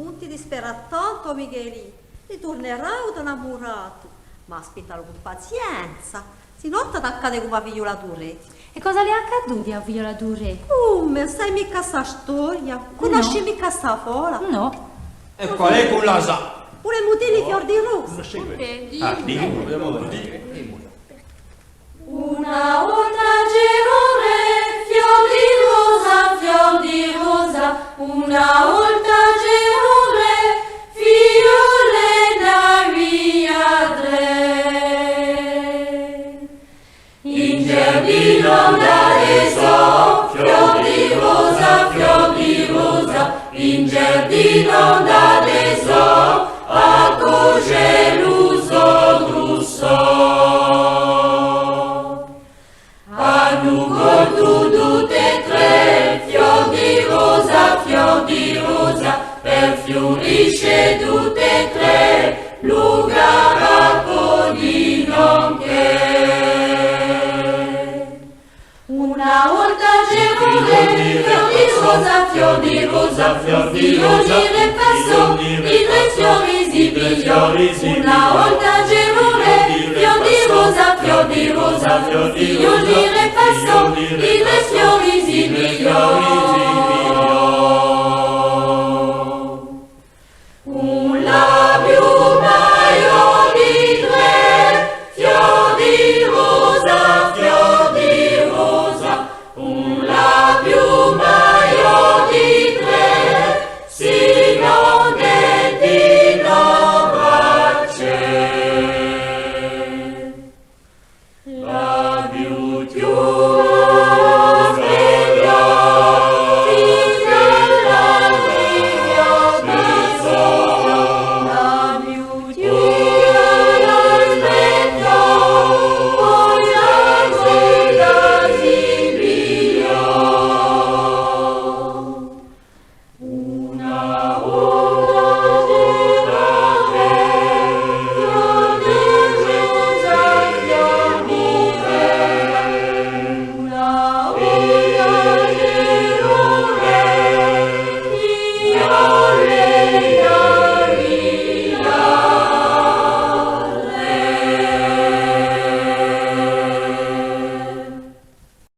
non ti dispera tanto, Michelì. Ritornerà innamorato, ma aspettalo con pazienza, se non ti accade come a Viola Turretti. E cosa le è accaduto a Viola Turretti? Come, sai mica sta storia? Conosci mica sta fola? No. E qual è con la sa? Pure Mutini fior di rosa. Una volta girone, fior di rosa, una volta girone, fiolena via tre. In giardino d'adesso, fior di rosa, in giardino d'adesso, accoge l'uso drusso. Hanno goduto tutte e tre, fior di rosa, perfiorisce tutte e tre, l'ugara di nonché. Una volta Gerone, fior di rosa, fiorire passò, i tre fiori si pigliò. Una volta Gerone, fior di rosa, fiorire passò, i tre fiori si pigliò.